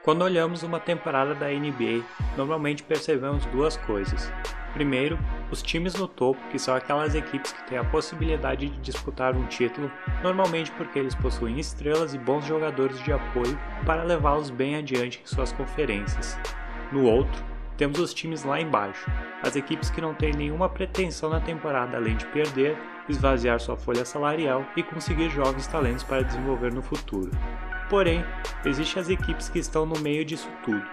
Quando olhamos uma temporada da NBA, normalmente percebemos duas coisas. Primeiro, os times no topo, que são aquelas equipes que têm a possibilidade de disputar um título, normalmente porque eles possuem estrelas e bons jogadores de apoio para levá-los bem adiante em suas conferências. No outro, temos os times lá embaixo, as equipes que não têm nenhuma pretensão na temporada além de perder, esvaziar sua folha salarial e conseguir jovens talentos para desenvolver no futuro. Porém, existem as equipes que estão no meio disso tudo.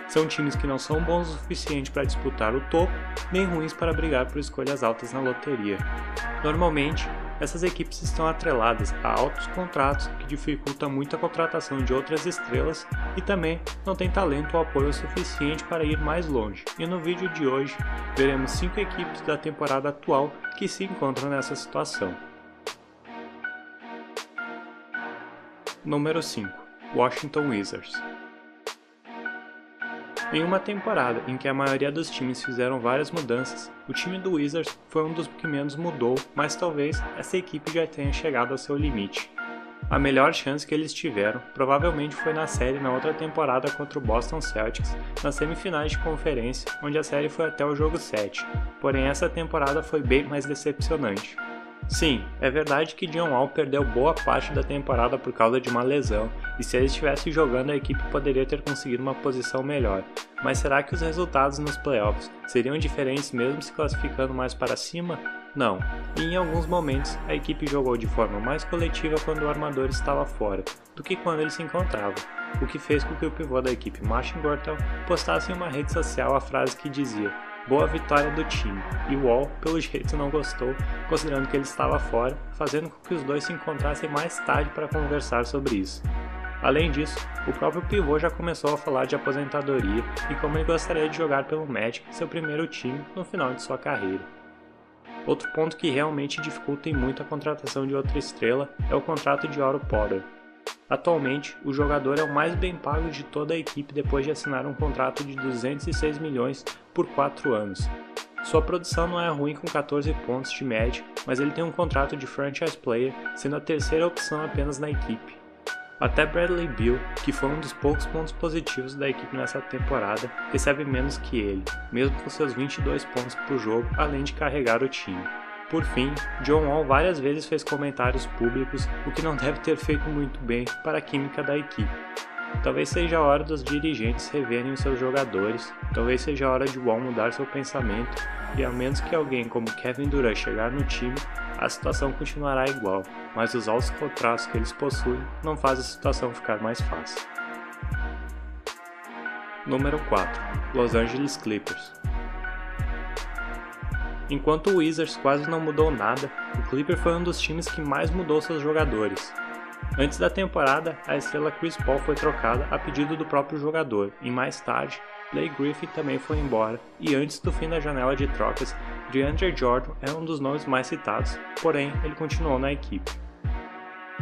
São times que não são bons o suficiente para disputar o topo, nem ruins para brigar por escolhas altas na loteria. Normalmente, essas equipes estão atreladas a altos contratos que dificultam muito a contratação de outras estrelas e também não têm talento ou apoio suficiente para ir mais longe. E no vídeo de hoje, veremos 5 equipes da temporada atual que se encontram nessa situação. Número 5. Washington Wizards. Em uma temporada em que a maioria dos times fizeram várias mudanças, o time do Wizards foi um dos que menos mudou, mas talvez essa equipe já tenha chegado ao seu limite. A melhor chance que eles tiveram provavelmente foi na série na outra temporada contra o Boston Celtics, nas semifinais de conferência, onde a série foi até o jogo 7, porém essa temporada foi bem mais decepcionante. Sim, é verdade que John Wall perdeu boa parte da temporada por causa de uma lesão, e se ele estivesse jogando a equipe poderia ter conseguido uma posição melhor, mas será que os resultados nos playoffs seriam diferentes mesmo se classificando mais para cima? Não, e em alguns momentos a equipe jogou de forma mais coletiva quando o armador estava fora, do que quando ele se encontrava, o que fez com que o pivô da equipe Marcin Gortat postasse em uma rede social a frase que dizia "Boa vitória do time", e Wall, pelo jeito, não gostou, considerando que ele estava fora, fazendo com que os dois se encontrassem mais tarde para conversar sobre isso. Além disso, o próprio pivô já começou a falar de aposentadoria e como ele gostaria de jogar pelo Magic, seu primeiro time, no final de sua carreira. Outro ponto que realmente dificulta muito a contratação de outra estrela é o contrato de Otto Porter. Atualmente, o jogador é o mais bem pago de toda a equipe depois de assinar um contrato de 206 milhões por 4 anos. Sua produção não é ruim com 14 pontos de média, mas ele tem um contrato de franchise player, sendo a terceira opção apenas na equipe. Até Bradley Beal, que foi um dos poucos pontos positivos da equipe nessa temporada, recebe menos que ele, mesmo com seus 22 pontos por jogo, além de carregar o time. Por fim, John Wall várias vezes fez comentários públicos, o que não deve ter feito muito bem para a química da equipe. Talvez seja a hora dos dirigentes reverem os seus jogadores, talvez seja a hora de Wall mudar seu pensamento, e a menos que alguém como Kevin Durant chegar no time, a situação continuará igual, mas os altos contratos que eles possuem não fazem a situação ficar mais fácil. Número 4. Los Angeles Clippers. Enquanto o Wizards quase não mudou nada, o Clippers foi um dos times que mais mudou seus jogadores. Antes da temporada, a estrela Chris Paul foi trocada a pedido do próprio jogador, e mais tarde, Blake Griffin também foi embora, e antes do fim da janela de trocas, DeAndre Jordan é um dos nomes mais citados, porém ele continuou na equipe.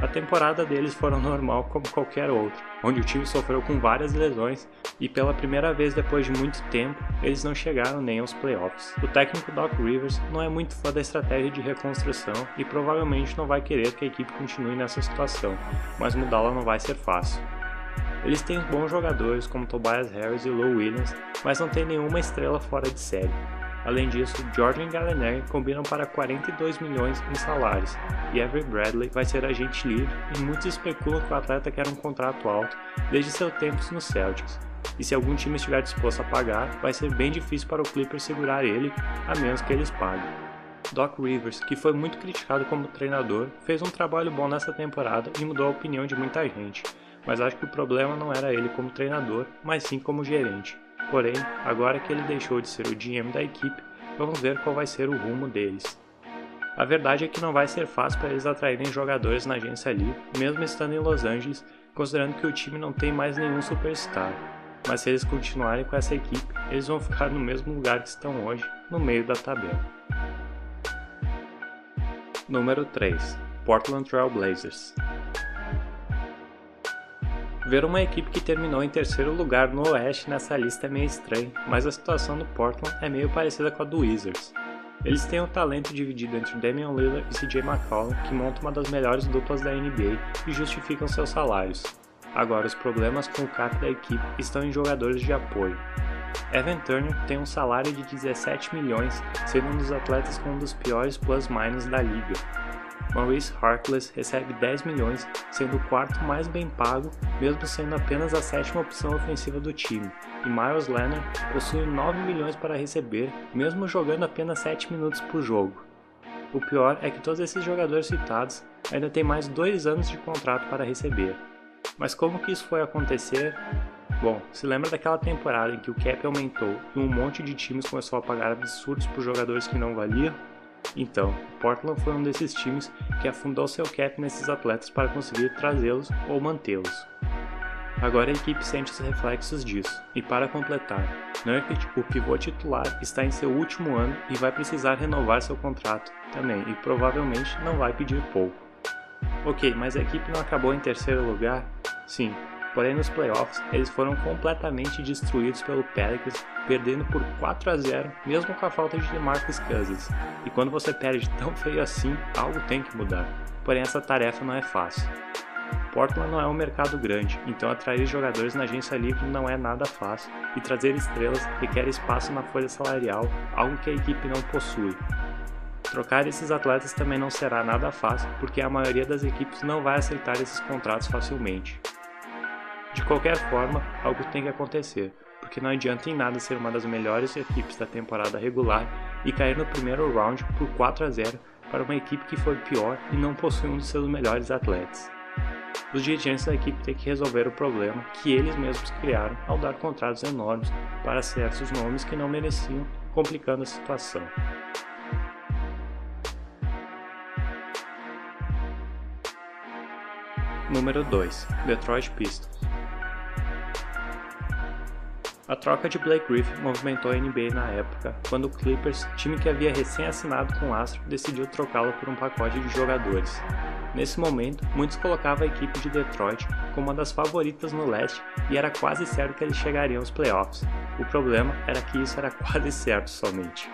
A temporada deles foi normal como qualquer outra, onde o time sofreu com várias lesões e pela primeira vez depois de muito tempo, eles não chegaram nem aos playoffs. O técnico Doc Rivers não é muito fã da estratégia de reconstrução e provavelmente não vai querer que a equipe continue nessa situação, mas mudá-la não vai ser fácil. Eles têm bons jogadores como Tobias Harris e Lou Williams, mas não tem nenhuma estrela fora de série. Além disso, Jordan e Gallinari combinam para 42 milhões em salários, e Avery Bradley vai ser agente livre e muitos especulam que o atleta quer um contrato alto desde seus tempos no Celtics, e se algum time estiver disposto a pagar, vai ser bem difícil para o Clippers segurar ele, a menos que eles paguem. Doc Rivers, que foi muito criticado como treinador, fez um trabalho bom nessa temporada e mudou a opinião de muita gente, mas acho que o problema não era ele como treinador, mas sim como gerente. Porém, agora que ele deixou de ser o GM da equipe, vamos ver qual vai ser o rumo deles. A verdade é que não vai ser fácil para eles atraírem jogadores na agência livre, mesmo estando em Los Angeles, considerando que o time não tem mais nenhum superstar. Mas se eles continuarem com essa equipe, eles vão ficar no mesmo lugar que estão hoje, no meio da tabela. Número 3. Portland Trail Blazers. Ver uma equipe que terminou em terceiro lugar no Oeste nessa lista é meio estranho, mas a situação do Portland é meio parecida com a do Wizards. Eles têm o talento dividido entre Damian Lillard e CJ McCollum, que montam uma das melhores duplas da NBA e justificam seus salários. Agora, os problemas com o cap da equipe estão em jogadores de apoio. Evan Turner tem um salário de 17 milhões, sendo um dos atletas com um dos piores plus-minus da liga. Maurice Harkless recebe 10 milhões, sendo o quarto mais bem pago, mesmo sendo apenas a sétima opção ofensiva do time, e Myles Leonard possui 9 milhões para receber, mesmo jogando apenas 7 minutos por jogo. O pior é que todos esses jogadores citados ainda têm mais 2 anos de contrato para receber. Mas como que isso foi acontecer? Bom, se lembra daquela temporada em que o cap aumentou e um monte de times começou a pagar absurdos por jogadores que não valiam? Então, o Portland foi um desses times que afundou seu cap nesses atletas para conseguir trazê-los ou mantê-los. Agora a equipe sente os reflexos disso, e para completar, Nurkic, o pivô titular, está em seu último ano e vai precisar renovar seu contrato também, e provavelmente não vai pedir pouco. Ok, mas a equipe não acabou em terceiro lugar? Sim, porém nos playoffs eles foram completamente destruídos pelo Pelicans, perdendo por 4-0 mesmo com a falta de DeMarcus Cousins, e quando você perde tão feio assim, algo tem que mudar, porém essa tarefa não é fácil. Portland não é um mercado grande, então atrair jogadores na agência livre não é nada fácil, e trazer estrelas requer espaço na folha salarial, algo que a equipe não possui. Trocar esses atletas também não será nada fácil, porque a maioria das equipes não vai aceitar esses contratos facilmente. De qualquer forma, algo tem que acontecer, porque não adianta em nada ser uma das melhores equipes da temporada regular e cair no primeiro round por 4-0 para uma equipe que foi pior e não possui um dos seus melhores atletas. Os dirigentes da equipe têm que resolver o problema que eles mesmos criaram ao dar contratos enormes para certos nomes que não mereciam, complicando a situação. Número 2. Detroit Pistons. A troca de Blake Griffin movimentou a NBA na época, quando o Clippers, time que havia recém-assinado com o Astro, decidiu trocá-lo por um pacote de jogadores. Nesse momento, muitos colocavam a equipe de Detroit como uma das favoritas no leste e era quase certo que eles chegariam aos playoffs. O problema era que isso era quase certo somente.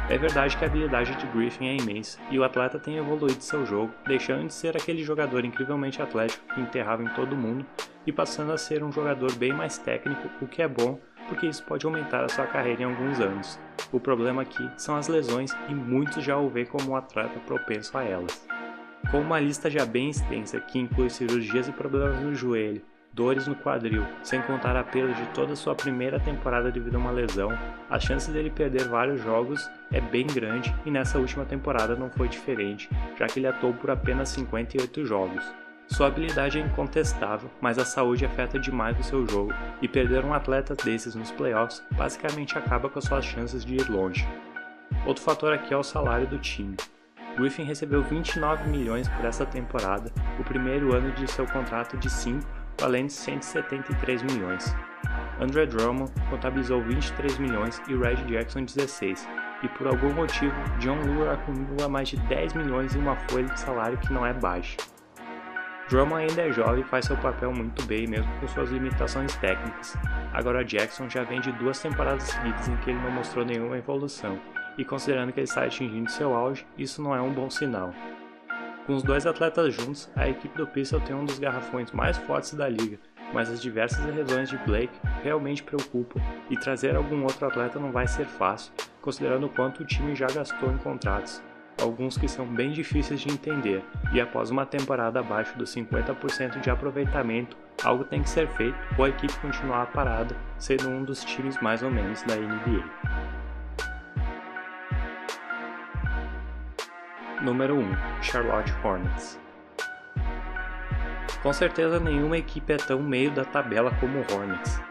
É verdade que a habilidade de Griffin é imensa e o atleta tem evoluído seu jogo, deixando de ser aquele jogador incrivelmente atlético que enterrava em todo mundo e passando a ser um jogador bem mais técnico, o que é bom porque isso pode aumentar a sua carreira em alguns anos. O problema aqui são as lesões e muitos já o veem como um atleta propenso a elas. Com uma lista já bem extensa que inclui cirurgias e problemas no joelho, dores no quadril, sem contar a perda de toda a sua primeira temporada devido a uma lesão, a chance dele perder vários jogos é bem grande e nessa última temporada não foi diferente, já que ele atuou por apenas 58 jogos. Sua habilidade é incontestável, mas a saúde afeta demais o seu jogo e perder um atleta desses nos playoffs basicamente acaba com as suas chances de ir longe. Outro fator aqui é o salário do time. Griffin recebeu 29 milhões por essa temporada, o primeiro ano de seu contrato de 5, valendo 173 milhões. Andre Drummond contabilizou 23 milhões e Reggie Jackson 16, e por algum motivo, John Lue acumula mais de 10 milhões em uma folha de salário que não é baixa. Drummond ainda é jovem e faz seu papel muito bem mesmo com suas limitações técnicas. Agora Jackson já vem de 2 temporadas seguidas em que ele não mostrou nenhuma evolução, e considerando que ele está atingindo seu auge, isso não é um bom sinal. Com os dois atletas juntos, a equipe do Pistons tem um dos garrafões mais fortes da liga, mas as diversas lesões de Blake realmente preocupam e trazer algum outro atleta não vai ser fácil, considerando o quanto o time já gastou em contratos, alguns que são bem difíceis de entender, e após uma temporada abaixo dos 50% de aproveitamento, algo tem que ser feito ou a equipe continuar parada, sendo um dos times mais ou menos da NBA. Número 1. Charlotte Hornets. Com certeza nenhuma equipe é tão meio da tabela como o Hornets.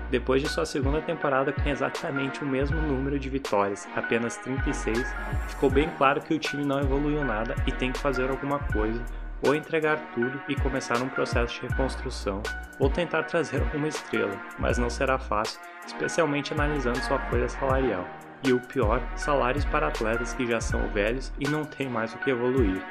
Depois de sua segunda temporada com exatamente o mesmo número de vitórias, apenas 36, ficou bem claro que o time não evoluiu nada e tem que fazer alguma coisa, ou entregar tudo e começar um processo de reconstrução, ou tentar trazer alguma estrela, mas não será fácil, especialmente analisando sua folha salarial. E o pior, salários para atletas que já são velhos e não têm mais o que evoluir.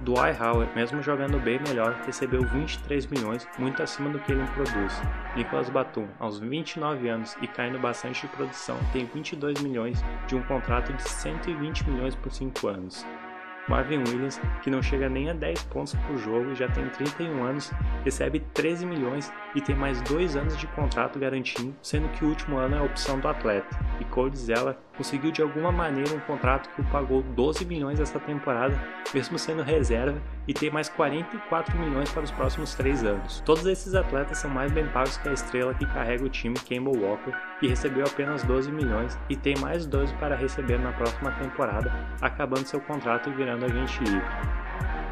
Dwight Howard, mesmo jogando bem melhor, recebeu 23 milhões, muito acima do que ele produz. Nicolas Batum, aos 29 anos e caindo bastante de produção, tem 22 milhões de um contrato de 120 milhões por 5 anos. Marvin Williams, que não chega nem a 10 pontos por jogo e já tem 31 anos, recebe 13 milhões e tem mais 2 anos de contrato garantido, sendo que o último ano é a opção do atleta. E Cody Zeller conseguiu de alguma maneira um contrato que o pagou 12 milhões essa temporada, mesmo sendo reserva, e tem mais 44 milhões para os próximos 3 anos. Todos esses atletas são mais bem pagos que a estrela que carrega o time, Kemba Walker, que recebeu apenas 12 milhões e tem mais 12 para receber na próxima temporada, acabando seu contrato e virando agente livre.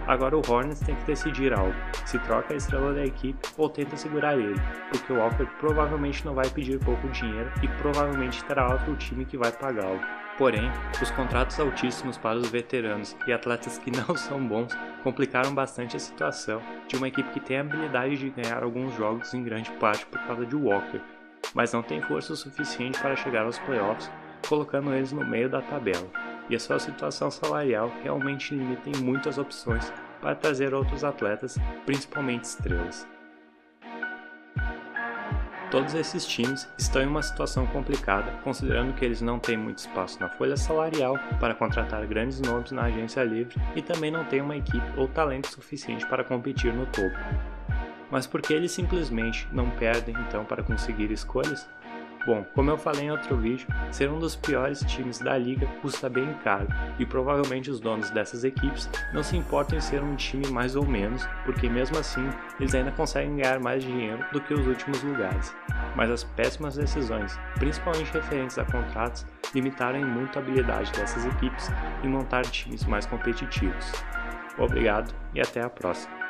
Agora o Hornets tem que decidir algo, se troca a estrela da equipe ou tenta segurar ele, porque o Walker provavelmente não vai pedir pouco dinheiro e provavelmente terá outro time que vai pagá-lo. Porém, os contratos altíssimos para os veteranos e atletas que não são bons complicaram bastante a situação de uma equipe que tem a habilidade de ganhar alguns jogos em grande parte por causa de Walker, mas não tem força o suficiente para chegar aos playoffs, colocando eles no meio da tabela. E a sua situação salarial realmente limita em muitas opções para trazer outros atletas, principalmente estrelas. Todos esses times estão em uma situação complicada, considerando que eles não têm muito espaço na folha salarial para contratar grandes nomes na agência livre e também não têm uma equipe ou talento suficiente para competir no topo. Mas por que eles simplesmente não perdem então para conseguir escolhas? Bom, como eu falei em outro vídeo, ser um dos piores times da liga custa bem caro e provavelmente os donos dessas equipes não se importam em ser um time mais ou menos, porque mesmo assim eles ainda conseguem ganhar mais dinheiro do que os últimos lugares. Mas as péssimas decisões, principalmente referentes a contratos, limitaram muito a habilidade dessas equipes em montar times mais competitivos. Obrigado e até a próxima.